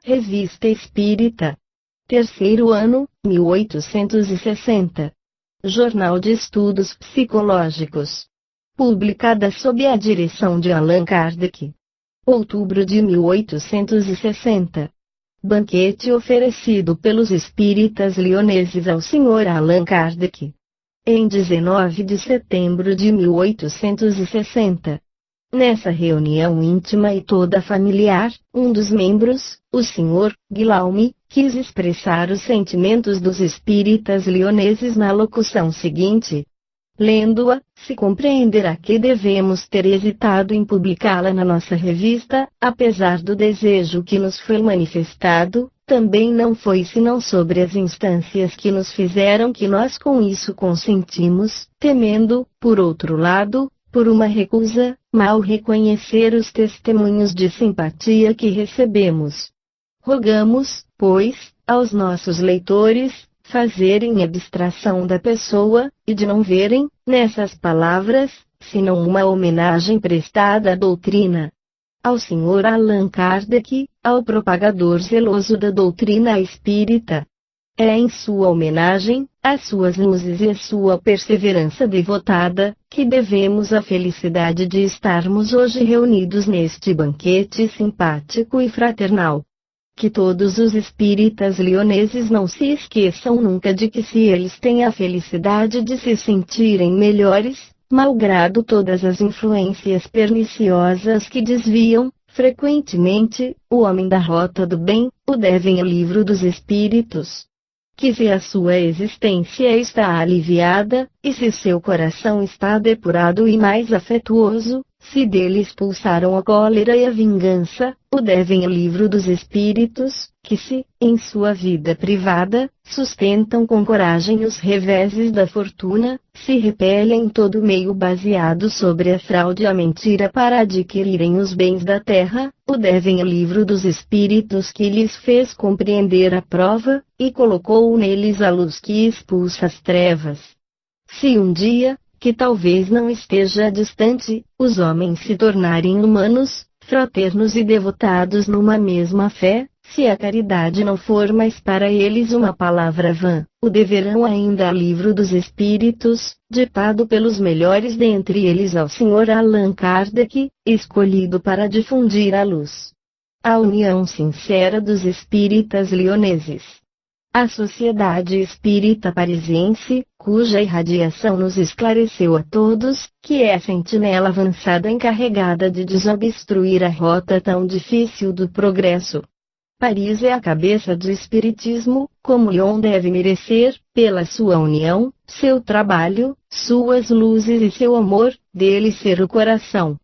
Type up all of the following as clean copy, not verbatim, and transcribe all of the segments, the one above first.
Revista Espírita. Terceiro ano, 1860. Jornal de Estudos Psicológicos. Publicada sob a direção de Allan Kardec. Outubro de 1860. Banquete oferecido pelos espíritas lioneses ao Sr. Allan Kardec. Em 19 de setembro de 1860. Nessa reunião íntima e toda familiar, um dos membros, o Sr. Guillaume, quis expressar os sentimentos dos espíritas lioneses na locução seguinte. Lendo-a, se compreenderá que devemos ter hesitado em publicá-la na nossa revista, apesar do desejo que nos foi manifestado, também não foi senão sobre as instâncias que nos fizeram que nós com isso consentimos, temendo, por outro lado, por uma recusa, mal reconhecer os testemunhos de simpatia que recebemos. Rogamos, pois, aos nossos leitores, fazerem abstração da pessoa, e de não verem, nessas palavras, senão uma homenagem prestada à doutrina. Ao Sr. Allan Kardec, ao propagador zeloso da doutrina espírita. É em sua homenagem, às suas luzes e à sua perseverança devotada, que devemos a felicidade de estarmos hoje reunidos neste banquete simpático e fraternal. Que todos os espíritas lioneses não se esqueçam nunca de que se eles têm a felicidade de se sentirem melhores, malgrado todas as influências perniciosas que desviam, frequentemente, o homem da rota do bem, o devem ao livro dos Espíritos. Que se a sua existência está aliviada, e se seu coração está depurado e mais afetuoso, se dele expulsaram a cólera e a vingança, o devem ao livro dos Espíritos, que se, em sua vida privada, sustentam com coragem os reveses da fortuna, se repelem em todo meio baseado sobre a fraude e a mentira para adquirirem os bens da terra, o devem ao livro dos Espíritos que lhes fez compreender a prova, e colocou neles a luz que expulsa as trevas. Se um dia, que talvez não esteja distante, os homens se tornarem humanos, fraternos e devotados numa mesma fé, se a caridade não for mais para eles uma palavra vã, o deverão ainda ao livro dos Espíritos, ditado pelos melhores dentre eles ao Sr. Allan Kardec, escolhido para difundir a luz. A união sincera dos espíritas lioneses. A Sociedade Espírita Parisiense, cuja irradiação nos esclareceu a todos, que é a sentinela avançada encarregada de desobstruir a rota tão difícil do progresso. Paris é a cabeça do Espiritismo, como Lyon deve merecer, pela sua união, seu trabalho, suas luzes e seu amor, dele ser o coração.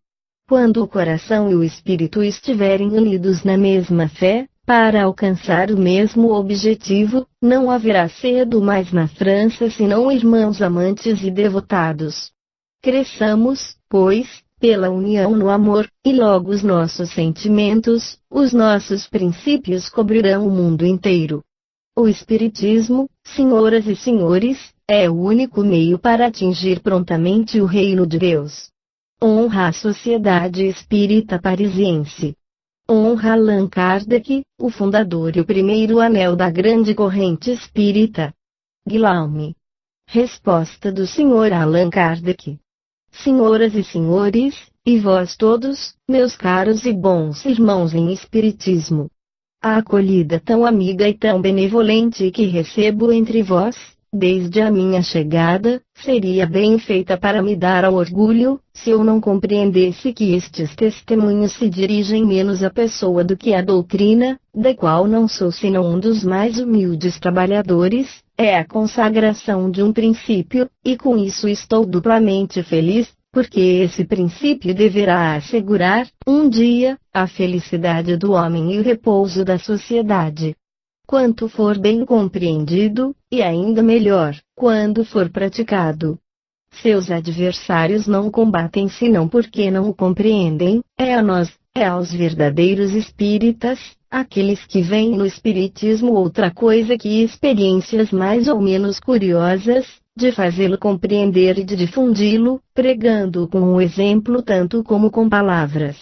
Quando o coração e o espírito estiverem unidos na mesma fé, para alcançar o mesmo objetivo, não haverá cedo mais na França senão irmãos amantes e devotados. Cresçamos, pois, pela união no amor, e logo os nossos sentimentos, os nossos princípios cobrirão o mundo inteiro. O Espiritismo, senhoras e senhores, é o único meio para atingir prontamente o reino de Deus. Honra à Sociedade Espírita Parisiense. Honra Allan Kardec, o fundador e o primeiro anel da grande corrente espírita. Guillaume. Resposta do Sr. Allan Kardec. Senhoras e senhores, e vós todos, meus caros e bons irmãos em Espiritismo. A acolhida tão amiga e tão benevolente que recebo entre vós, desde a minha chegada, seria bem feita para me dar ao orgulho, se eu não compreendesse que estes testemunhos se dirigem menos à pessoa do que à doutrina, da qual não sou senão um dos mais humildes trabalhadores, é a consagração de um princípio, e com isso estou duplamente feliz, porque esse princípio deverá assegurar, um dia, a felicidade do homem e o repouso da sociedade. Quanto for bem compreendido, e ainda melhor, quando for praticado. Seus adversários não combatem senão porque não o compreendem, é a nós, é aos verdadeiros espíritas, aqueles que veem no espiritismo outra coisa que experiências mais ou menos curiosas, de fazê-lo compreender e de difundi-lo, pregando com o exemplo tanto como com palavras.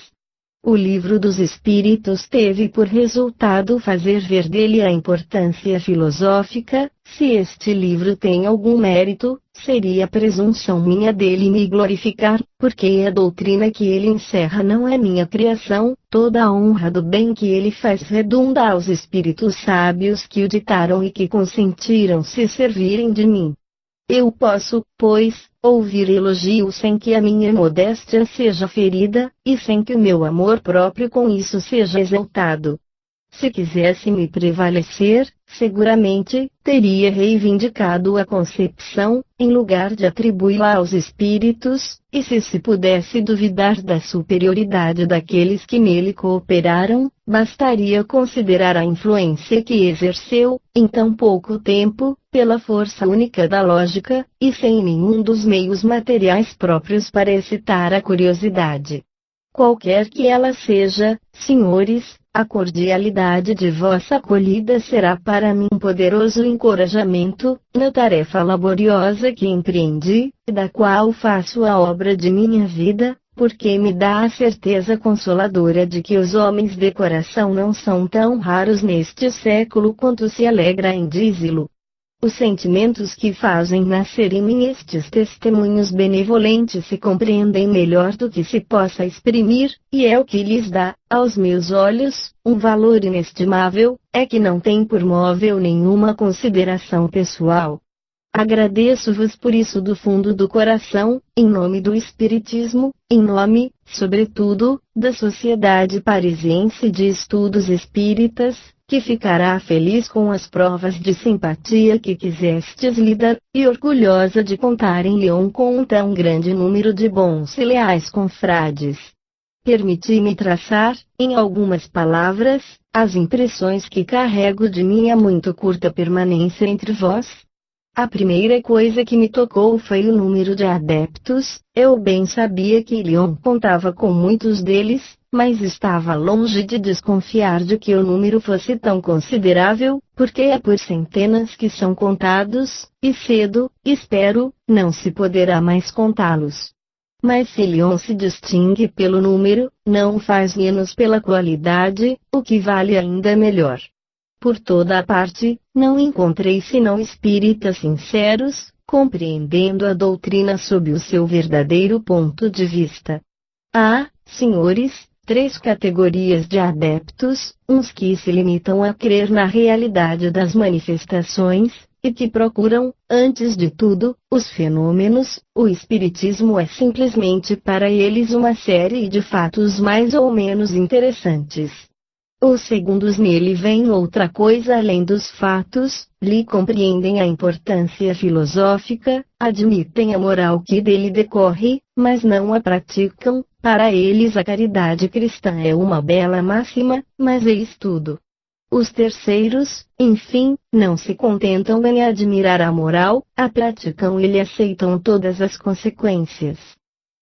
O Livro dos Espíritos teve por resultado fazer ver dele a importância filosófica. Se este livro tem algum mérito, seria presunção minha dele me glorificar, porque a doutrina que ele encerra não é minha criação. Toda a honra do bem que ele faz redunda aos espíritos sábios que o ditaram e que consentiram se servirem de mim. Eu posso, pois, ouvir elogios sem que a minha modéstia seja ferida, e sem que o meu amor próprio com isso seja exaltado. Se quisesse me prevalecer, seguramente, teria reivindicado a concepção, em lugar de atribuí-la aos espíritos, e se pudesse duvidar da superioridade daqueles que nele cooperaram, bastaria considerar a influência que exerceu, em tão pouco tempo, pela força única da lógica, e sem nenhum dos meios materiais próprios para excitar a curiosidade. Qualquer que ela seja, senhores, a cordialidade de vossa acolhida será para mim um poderoso encorajamento, na tarefa laboriosa que empreendi, da qual faço a obra de minha vida, porque me dá a certeza consoladora de que os homens de coração não são tão raros neste século quanto se alegra em dizê-lo. Os sentimentos que fazem nascer em mim estes testemunhos benevolentes se compreendem melhor do que se possa exprimir, e é o que lhes dá, aos meus olhos, um valor inestimável, é que não tem por móvel nenhuma consideração pessoal. Agradeço-vos por isso do fundo do coração, em nome do Espiritismo, em nome, sobretudo, da Sociedade Parisiense de Estudos Espíritas, que ficará feliz com as provas de simpatia que quisestes lhe dar, e orgulhosa de contar em Lyon com um tão grande número de bons e leais confrades. Permiti-me traçar, em algumas palavras, as impressões que carrego de minha muito curta permanência entre vós. A primeira coisa que me tocou foi o número de adeptos. Eu bem sabia que Lyon contava com muitos deles, mas estava longe de desconfiar de que o número fosse tão considerável, porque é por centenas que são contados, e cedo, espero, não se poderá mais contá-los. Mas se Lyon se distingue pelo número, não faz menos pela qualidade, o que vale ainda melhor. Por toda a parte, não encontrei senão espíritas sinceros, compreendendo a doutrina sob o seu verdadeiro ponto de vista. Há, senhores, 3 categorias de adeptos: uns que se limitam a crer na realidade das manifestações, e que procuram, antes de tudo, os fenômenos. O espiritismo é simplesmente para eles uma série de fatos mais ou menos interessantes. Os segundos nele veem outra coisa além dos fatos, lhe compreendem a importância filosófica, admitem a moral que dele decorre, mas não a praticam. Para eles a caridade cristã é uma bela máxima, mas eis tudo. Os terceiros, enfim, não se contentam em admirar a moral, a praticam e lhe aceitam todas as consequências.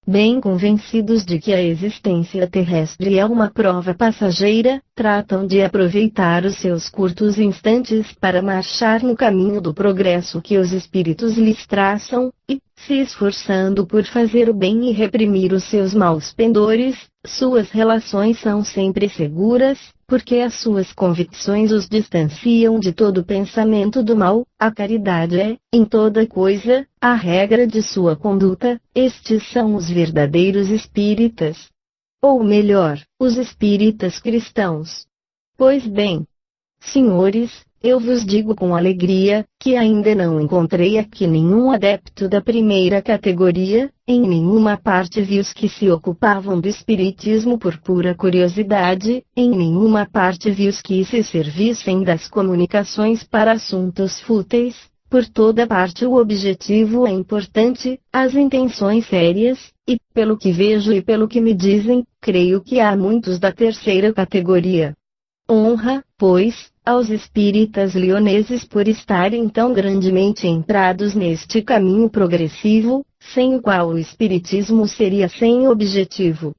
Bem convencidos de que a existência terrestre é uma prova passageira, tratam de aproveitar os seus curtos instantes para marchar no caminho do progresso que os espíritos lhes traçam, e, se esforçando por fazer o bem e reprimir os seus maus pendores, suas relações são sempre seguras, porque as suas convicções os distanciam de todo pensamento do mal. A caridade é, em toda coisa, a regra de sua conduta. Estes são os verdadeiros espíritas. Ou melhor, os espíritas cristãos. Pois bem, senhores, eu vos digo com alegria, que ainda não encontrei aqui nenhum adepto da primeira categoria. Em nenhuma parte vi os que se ocupavam do espiritismo por pura curiosidade, em nenhuma parte vi os que se servissem das comunicações para assuntos fúteis. Por toda parte o objetivo é importante, as intenções sérias, e, pelo que vejo e pelo que me dizem, creio que há muitos da terceira categoria. Honra, pois, aos espíritas lioneses por estarem tão grandemente entrados neste caminho progressivo, sem o qual o espiritismo seria sem objetivo.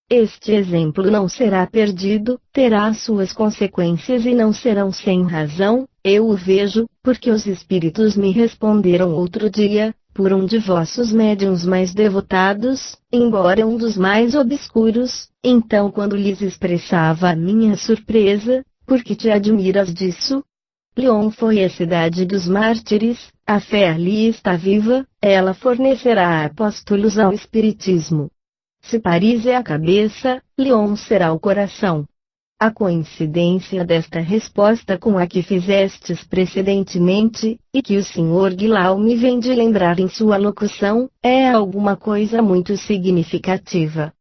Este exemplo não será perdido, terá suas consequências e não serão sem razão. Eu o vejo, porque os espíritos me responderam outro dia, por um de vossos médiuns mais devotados, embora um dos mais obscuros. Então, quando lhes expressava a minha surpresa, por que te admiras disso? Lyon foi a cidade dos mártires, a fé ali está viva, ela fornecerá apóstolos ao espiritismo. Se Paris é a cabeça, Lyon será o coração. A coincidência desta resposta com a que fizestes precedentemente, e que o Sr. Guillaume vem de lembrar em sua locução, é alguma coisa muito significativa.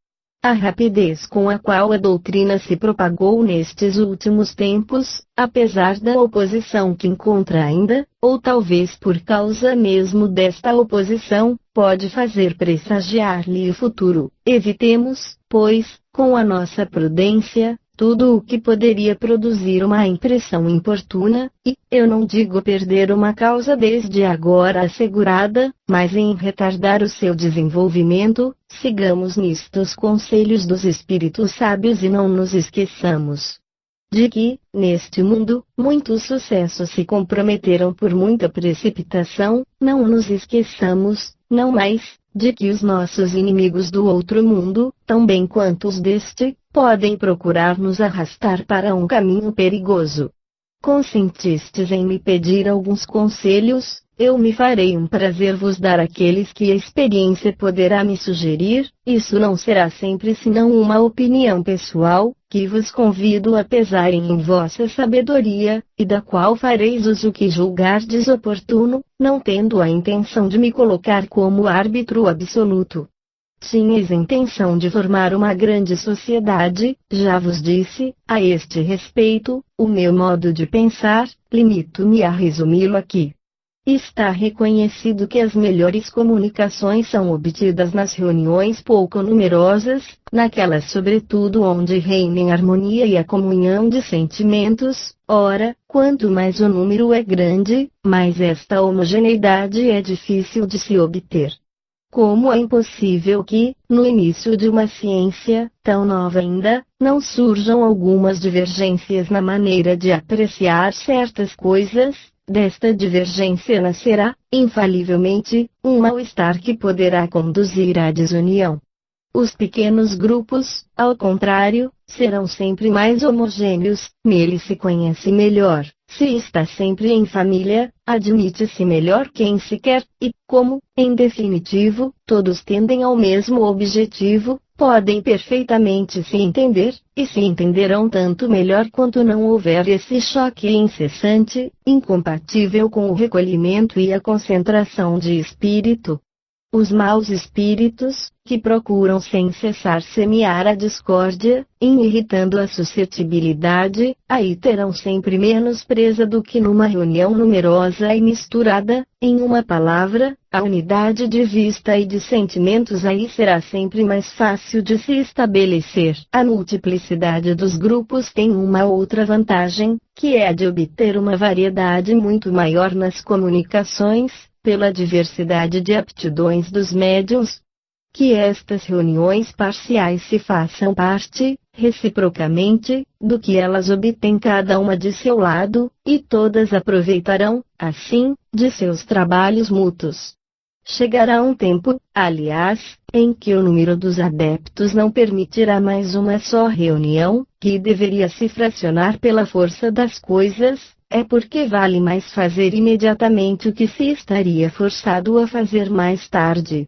A rapidez com a qual a doutrina se propagou nestes últimos tempos, apesar da oposição que encontra ainda, ou talvez por causa mesmo desta oposição, pode fazer pressagiar-lhe o futuro. Evitemos, pois, com a nossa prudência, tudo o que poderia produzir uma impressão importuna, e, eu não digo perder uma causa desde agora assegurada, mas em retardar o seu desenvolvimento. Sigamos nistos conselhos dos espíritos sábios e não nos esqueçamos de que, neste mundo, muitos sucessos se comprometeram por muita precipitação. Não nos esqueçamos, não mais, de que os nossos inimigos do outro mundo, tão bem quanto os deste, podem procurar nos arrastar para um caminho perigoso. Consentistes em me pedir alguns conselhos, eu me farei um prazer vos dar aqueles que a experiência poderá me sugerir. Isso não será sempre senão uma opinião pessoal, que vos convido a pesarem em vossa sabedoria, e da qual fareis uso que julgardes oportuno, não tendo a intenção de me colocar como árbitro absoluto. Tinhais intenção de formar uma grande sociedade, já vos disse, a este respeito, o meu modo de pensar, limito-me a resumi-lo aqui. Está reconhecido que as melhores comunicações são obtidas nas reuniões pouco numerosas, naquelas sobretudo onde reinem harmonia e a comunhão de sentimentos. Ora, quanto mais o número é grande, mais esta homogeneidade é difícil de se obter. Como é impossível que, no início de uma ciência, tão nova ainda, não surjam algumas divergências na maneira de apreciar certas coisas, desta divergência nascerá, infalivelmente, um mal-estar que poderá conduzir à desunião. Os pequenos grupos, ao contrário, serão sempre mais homogêneos, neles se conhece melhor. Se está sempre em família, admite-se melhor quem se quer, e, como, em definitivo, todos tendem ao mesmo objetivo, podem perfeitamente se entender, e se entenderão tanto melhor quanto não houver esse choque incessante, incompatível com o recolhimento e a concentração de espírito. Os maus espíritos, que procuram sem cessar semear a discórdia, irritando a suscetibilidade, aí terão sempre menos presa do que numa reunião numerosa e misturada. Em uma palavra, a unidade de vista e de sentimentos aí será sempre mais fácil de se estabelecer. A multiplicidade dos grupos tem uma outra vantagem, que é a de obter uma variedade muito maior nas comunicações, pela diversidade de aptidões dos médiuns. Que estas reuniões parciais se façam parte, reciprocamente, do que elas obtêm cada uma de seu lado, e todas aproveitarão, assim, de seus trabalhos mútuos. Chegará um tempo, aliás, em que o número dos adeptos não permitirá mais uma só reunião, que deveria se fracionar pela força das coisas. É porque vale mais fazer imediatamente o que se estaria forçado a fazer mais tarde.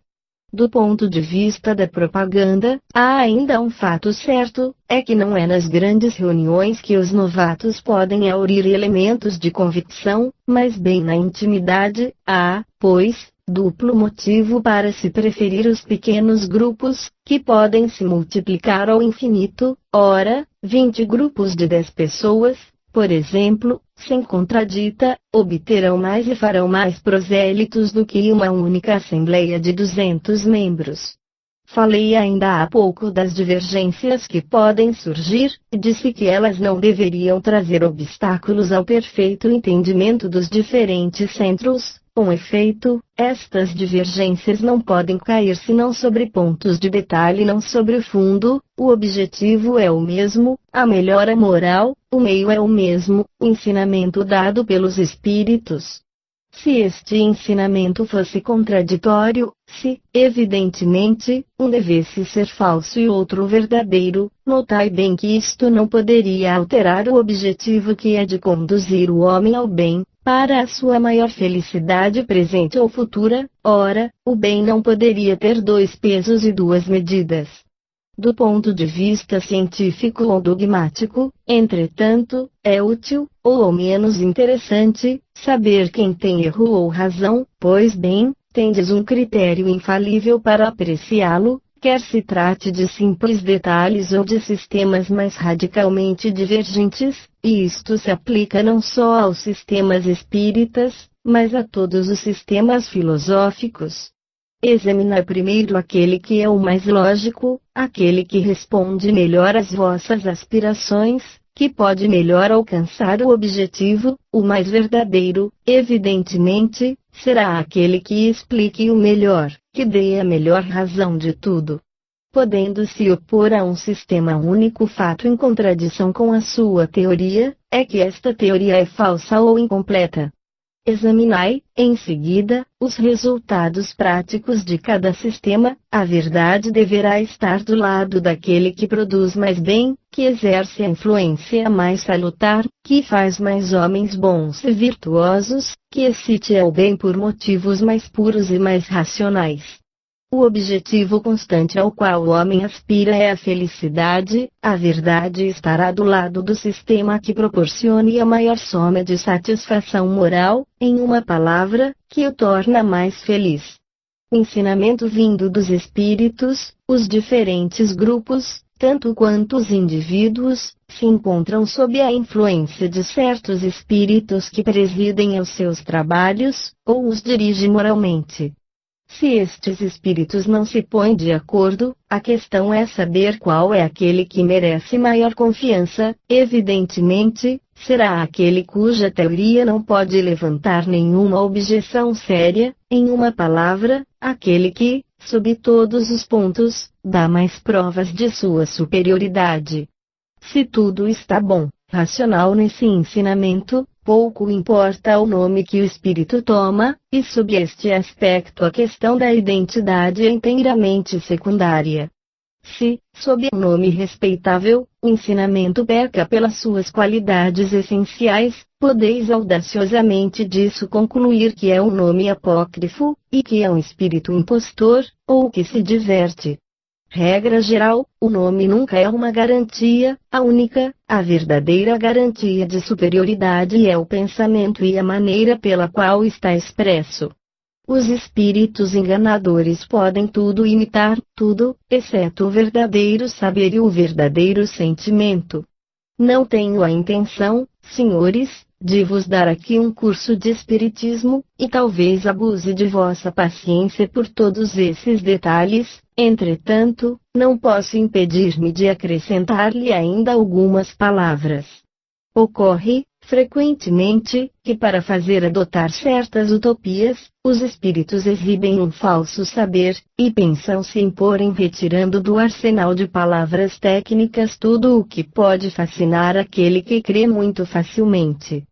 Do ponto de vista da propaganda, há ainda um fato certo, é que não é nas grandes reuniões que os novatos podem aurir elementos de convicção, mas bem na intimidade. Há, pois, duplo motivo para se preferir os pequenos grupos, que podem se multiplicar ao infinito. Ora, 20 grupos de 10 pessoas, por exemplo, sem contradita, obterão mais e farão mais prosélitos do que uma única assembleia de 200 membros. Falei ainda há pouco das divergências que podem surgir, e disse que elas não deveriam trazer obstáculos ao perfeito entendimento dos diferentes centros. Com efeito, estas divergências não podem cair senão sobre pontos de detalhe, não sobre o fundo. O objetivo é o mesmo, a melhora moral, o meio é o mesmo, o ensinamento dado pelos espíritos. Se este ensinamento fosse contraditório, se, evidentemente, um devesse ser falso e outro verdadeiro, notai bem que isto não poderia alterar o objetivo que é de conduzir o homem ao bem, para a sua maior felicidade presente ou futura. Ora, o bem não poderia ter dois pesos e duas medidas. Do ponto de vista científico ou dogmático, entretanto, é útil, ou ao menos interessante, saber quem tem erro ou razão, pois bem, tendes um critério infalível para apreciá-lo, quer se trate de simples detalhes ou de sistemas mais radicalmente divergentes, e isto se aplica não só aos sistemas espíritas, mas a todos os sistemas filosóficos. Examinai primeiro aquele que é o mais lógico, aquele que responde melhor às vossas aspirações, que pode melhor alcançar o objetivo. O mais verdadeiro, evidentemente, será aquele que explique o melhor, que dê a melhor razão de tudo. Podendo se opor a um sistema único fato em contradição com a sua teoria, é que esta teoria é falsa ou incompleta. Examinai, em seguida, os resultados práticos de cada sistema. A verdade deverá estar do lado daquele que produz mais bem, que exerce a influência mais salutar, que faz mais homens bons e virtuosos, que excite ao bem por motivos mais puros e mais racionais. O objetivo constante ao qual o homem aspira é a felicidade. A verdade estará do lado do sistema que proporcione a maior soma de satisfação moral, em uma palavra, que o torna mais feliz. O ensinamento vindo dos espíritos, os diferentes grupos, tanto quanto os indivíduos, se encontram sob a influência de certos espíritos que presidem aos seus trabalhos, ou os dirigem moralmente. Se estes espíritos não se põem de acordo, a questão é saber qual é aquele que merece maior confiança. Evidentemente, será aquele cuja teoria não pode levantar nenhuma objeção séria, em uma palavra, aquele que, sob todos os pontos, dá mais provas de sua superioridade. Se tudo está bom, racional nesse ensinamento, pouco importa o nome que o espírito toma, e sob este aspecto a questão da identidade é inteiramente secundária. Se, sob um nome respeitável, o ensinamento peca pelas suas qualidades essenciais, podeis audaciosamente disso concluir que é um nome apócrifo, e que é um espírito impostor, ou que se diverte. Regra geral, o nome nunca é uma garantia. A única, a verdadeira garantia de superioridade é o pensamento e a maneira pela qual está expresso. Os espíritos enganadores podem tudo imitar, tudo, exceto o verdadeiro saber e o verdadeiro sentimento. Não tenho a intenção, senhores, de vos dar aqui um curso de espiritismo, e talvez abuse de vossa paciência por todos esses detalhes. Entretanto, não posso impedir-me de acrescentar-lhe ainda algumas palavras. Ocorre, frequentemente, que para fazer adotar certas utopias, os espíritos exibem um falso saber, e pensam se imporem retirando do arsenal de palavras técnicas tudo o que pode fascinar aquele que crê muito facilmente.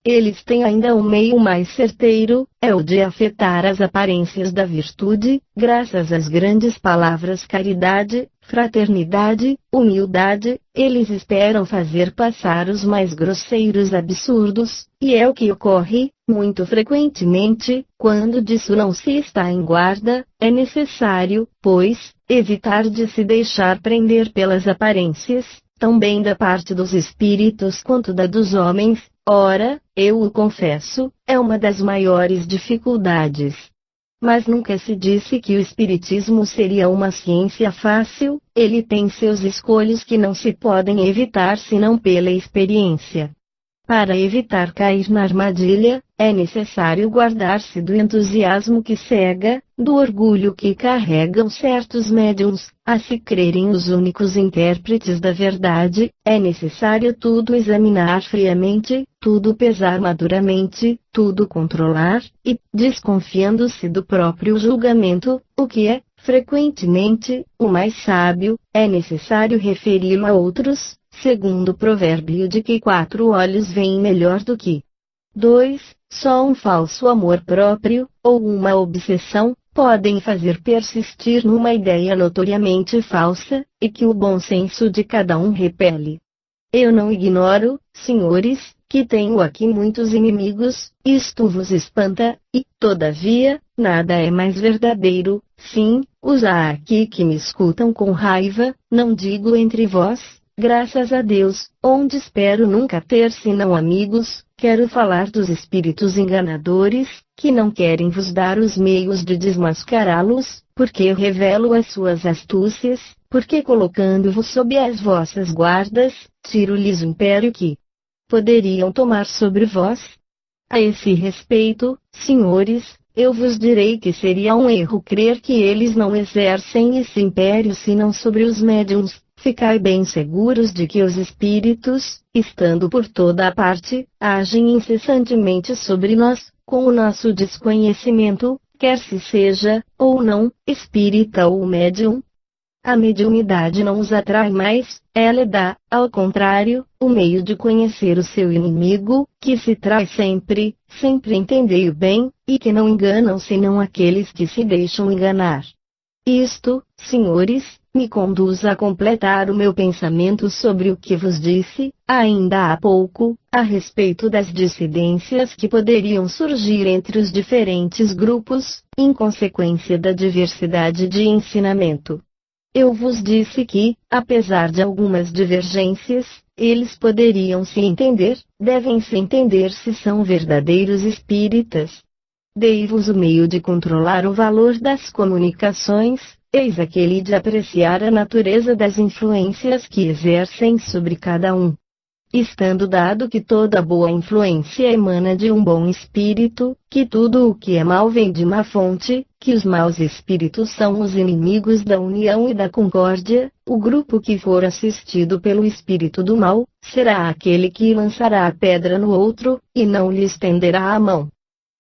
Eles têm ainda um meio mais certeiro, é o de afetar as aparências da virtude, graças às grandes palavras caridade, fraternidade, humildade. Eles esperam fazer passar os mais grosseiros absurdos, e é o que ocorre, muito frequentemente. Quando disso não se está em guarda, é necessário, pois, evitar de se deixar prender pelas aparências, também da parte dos espíritos quanto da dos homens. Ora, eu o confesso, é uma das maiores dificuldades. Mas nunca se disse que o espiritismo seria uma ciência fácil. Ele tem seus escolhos que não se podem evitar senão pela experiência. Para evitar cair na armadilha, é necessário guardar-se do entusiasmo que cega, do orgulho que carregam certos médiuns, a se crerem os únicos intérpretes da verdade. É necessário tudo examinar friamente, tudo pesar maduramente, tudo controlar, e, desconfiando-se do próprio julgamento, o que é, frequentemente, o mais sábio, é necessário referi-lo a outros, segundo o provérbio de que 4 olhos veem melhor do que 2. Só um falso amor próprio, ou uma obsessão, podem fazer persistir numa ideia notoriamente falsa, e que o bom senso de cada um repele. Eu não ignoro, senhores, que tenho aqui muitos inimigos, isto vos espanta, e, todavia, nada é mais verdadeiro. Sim, os há aqui que me escutam com raiva, não digo entre vós, graças a Deus, onde espero nunca ter senão amigos. Quero falar dos espíritos enganadores, que não querem vos dar os meios de desmascará-los, porque revelo as suas astúcias, porque colocando-vos sob as vossas guardas, tiro-lhes o império que poderiam tomar sobre vós. A esse respeito, senhores, eu vos direi que seria um erro crer que eles não exercem esse império senão sobre os médiuns. Ficai bem seguros de que os espíritos, estando por toda a parte, agem incessantemente sobre nós, com o nosso desconhecimento, quer se seja, ou não, espírita ou médium. A mediunidade não os atrai mais, ela dá, ao contrário, o meio de conhecer o seu inimigo, que se traz sempre, sempre entendei-o bem, e que não enganam senão aqueles que se deixam enganar. Isto, senhores, me conduz a completar o meu pensamento sobre o que vos disse, ainda há pouco, a respeito das dissidências que poderiam surgir entre os diferentes grupos, em consequência da diversidade de ensinamento. Eu vos disse que, apesar de algumas divergências, eles poderiam se entender, devem se entender se são verdadeiros espíritas. Dei-vos o meio de controlar o valor das comunicações, eis aquele de apreciar a natureza das influências que exercem sobre cada um. Estando dado que toda boa influência emana de um bom espírito, que tudo o que é mal vem de má fonte, que os maus espíritos são os inimigos da união e da concórdia, o grupo que for assistido pelo espírito do mal, será aquele que lançará a pedra no outro, e não lhe estenderá a mão.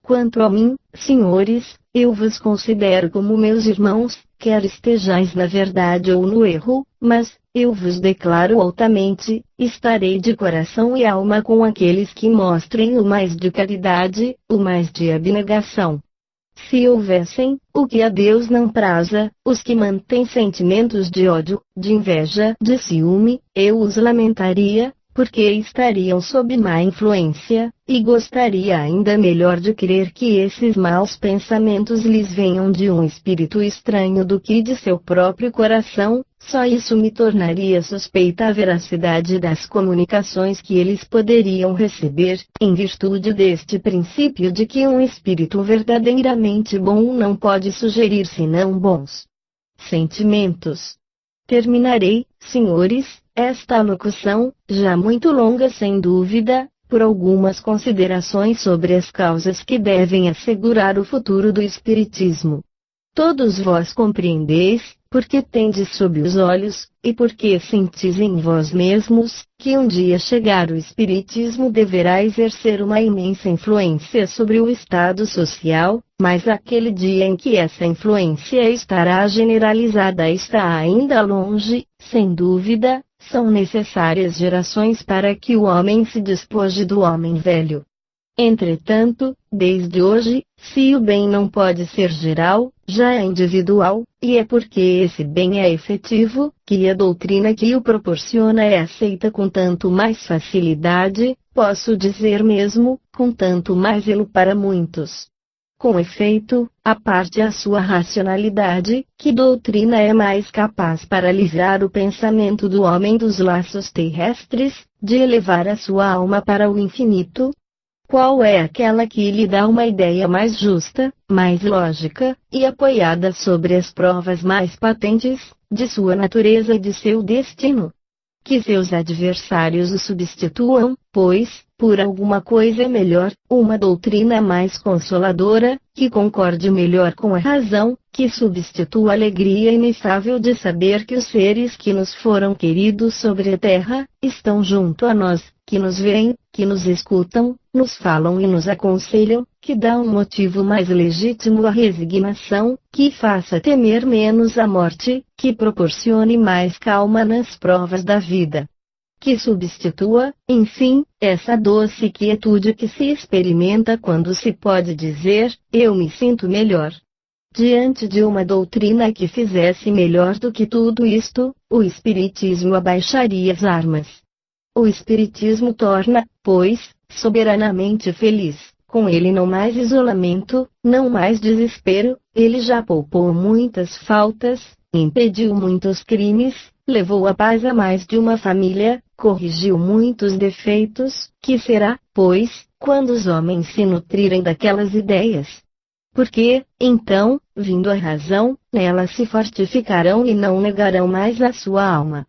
Quanto a mim, senhores, eu vos considero como meus irmãos, quer estejais na verdade ou no erro, mas, eu vos declaro altamente, estarei de coração e alma com aqueles que mostrem o mais de caridade, o mais de abnegação. Se houvessem, o que a Deus não praza, os que mantêm sentimentos de ódio, de inveja, de ciúme, eu os lamentaria, porque estariam sob má influência, e gostaria ainda melhor de crer que esses maus pensamentos lhes venham de um espírito estranho do que de seu próprio coração, só isso me tornaria suspeita a veracidade das comunicações que eles poderiam receber, em virtude deste princípio de que um espírito verdadeiramente bom não pode sugerir senão bons sentimentos. Terminarei, senhores, esta alocução, já muito longa sem dúvida, por algumas considerações sobre as causas que devem assegurar o futuro do Espiritismo. Todos vós compreendeis, porque tendes sob os olhos, e porque sentis em vós mesmos, que um dia chegar o Espiritismo deverá exercer uma imensa influência sobre o estado social, mas aquele dia em que essa influência estará generalizada está ainda longe, sem dúvida. São necessárias gerações para que o homem se despoje do homem velho. Entretanto, desde hoje, se o bem não pode ser geral, já é individual, e é porque esse bem é efetivo, que a doutrina que o proporciona é aceita com tanto mais facilidade, posso dizer mesmo, com tanto mais zelo para muitos. Com efeito, a parte a sua racionalidade, que doutrina é mais capaz para livrar o pensamento do homem dos laços terrestres, de elevar a sua alma para o infinito? Qual é aquela que lhe dá uma ideia mais justa, mais lógica, e apoiada sobre as provas mais patentes, de sua natureza e de seu destino? Que seus adversários o substituam, pois, por alguma coisa melhor, uma doutrina mais consoladora, que concorde melhor com a razão, que substitua a alegria inefável de saber que os seres que nos foram queridos sobre a terra, estão junto a nós, que nos veem, que nos escutam, nos falam e nos aconselham, que dá um motivo mais legítimo à resignação, que faça temer menos a morte, que proporcione mais calma nas provas da vida. que substitua, enfim, essa doce quietude que se experimenta quando se pode dizer, eu me sinto melhor. Diante de uma doutrina que fizesse melhor do que tudo isto, o Espiritismo abaixaria as armas. O Espiritismo torna, pois, soberanamente feliz. Com ele não mais isolamento, não mais desespero, ele já poupou muitas faltas, impediu muitos crimes, levou a paz a mais de uma família, corrigiu muitos defeitos. Que será, pois, quando os homens se nutrirem daquelas ideias? Porque, então, vindo a razão, nelas se fortificarão e não negarão mais a sua alma.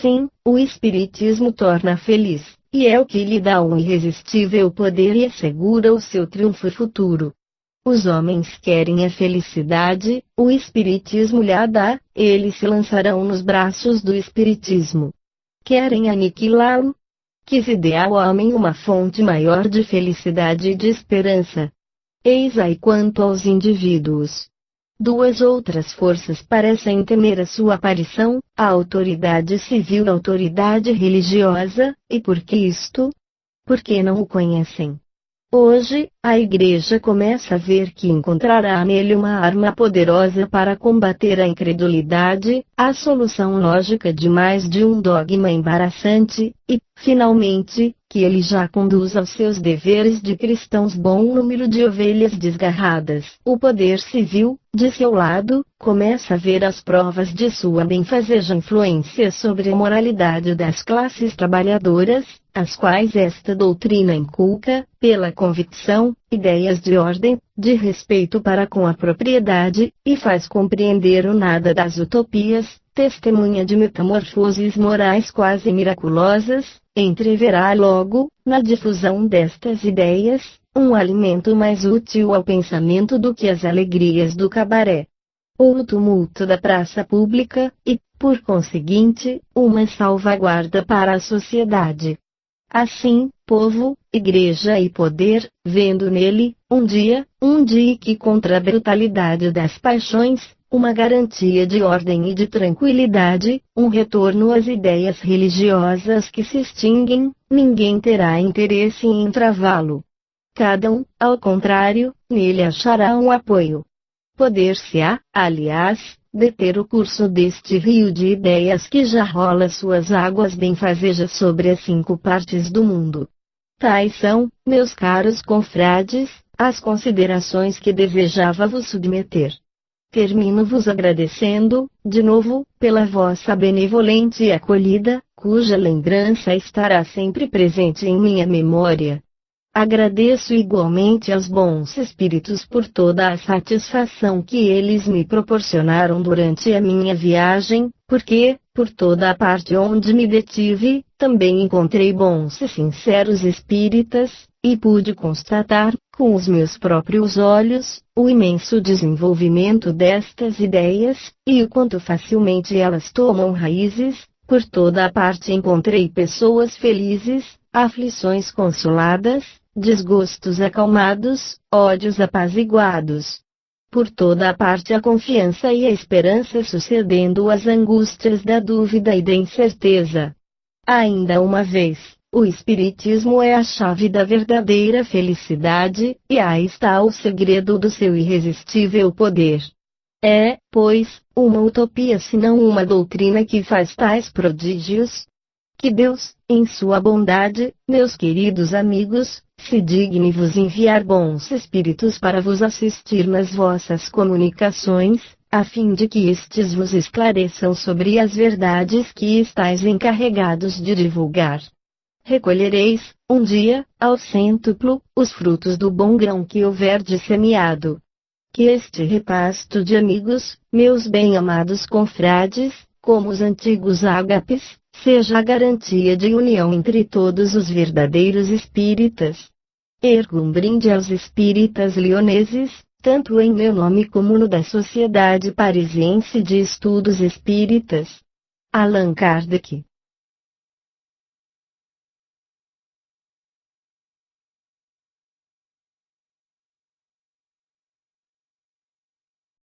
Sim, o Espiritismo torna feliz, e é o que lhe dá um irresistível poder e assegura o seu triunfo futuro. Os homens querem a felicidade, o Espiritismo lhe a dá, eles se lançarão nos braços do Espiritismo. Querem aniquilá-lo? Que se dê ao homem uma fonte maior de felicidade e de esperança. Eis aí quanto aos indivíduos. Duas outras forças parecem temer a sua aparição, a autoridade civil e a autoridade religiosa, e por que isto? Porque não o conhecem. Hoje, a Igreja começa a ver que encontrará nele uma arma poderosa para combater a incredulidade, a solução lógica de mais de um dogma embaraçante, e, finalmente, que ele já conduz aos seus deveres de cristãos bom número de ovelhas desgarradas. O poder civil, de seu lado, começa a ver as provas de sua benfazeja influência sobre a moralidade das classes trabalhadoras, as quais esta doutrina inculca, pela convicção, ideias de ordem, de respeito para com a propriedade, e faz compreender o nada das utopias, testemunha de metamorfoses morais quase miraculosas, entreverá logo, na difusão destas ideias, um alimento mais útil ao pensamento do que as alegrias do cabaré ou o tumulto da praça pública, e, por conseguinte, uma salvaguarda para a sociedade. Assim, povo, igreja e poder, vendo nele, um dia que contra a brutalidade das paixões, uma garantia de ordem e de tranquilidade, um retorno às ideias religiosas que se extinguem, ninguém terá interesse em travá-lo. Cada um, ao contrário, nele achará um apoio. Poder-se-á, aliás, deter o curso deste rio de ideias que já rola suas águas benfazejas sobre as 5 partes do mundo. Tais são, meus caros confrades, as considerações que desejava vos submeter. Termino vos agradecendo, de novo, pela vossa benevolente acolhida, cuja lembrança estará sempre presente em minha memória. Agradeço igualmente aos bons espíritos por toda a satisfação que eles me proporcionaram durante a minha viagem, porque, por toda a parte onde me detive, também encontrei bons e sinceros espíritas, e pude constatar, com os meus próprios olhos, o imenso desenvolvimento destas ideias, e o quanto facilmente elas tomam raízes. Por toda a parte encontrei pessoas felizes, aflições consoladas, desgostos acalmados, ódios apaziguados. Por toda a parte a confiança e a esperança sucedendo às angústias da dúvida e da incerteza. Ainda uma vez, o Espiritismo é a chave da verdadeira felicidade, e aí está o segredo do seu irresistível poder. É, pois, uma utopia se não uma doutrina que faz tais prodígios. Que Deus, em sua bondade, meus queridos amigos, se digne vos enviar bons espíritos para vos assistir nas vossas comunicações, a fim de que estes vos esclareçam sobre as verdades que estáis encarregados de divulgar. Recolhereis, um dia, ao cêntuplo, os frutos do bom grão que houverdes semeado. Que este repasto de amigos, meus bem-amados confrades, como os antigos ágapes, seja a garantia de união entre todos os verdadeiros espíritas. Ergo um brinde aos espíritas lioneses, tanto em meu nome como no da Sociedade Parisiense de Estudos Espíritas. Allan Kardec.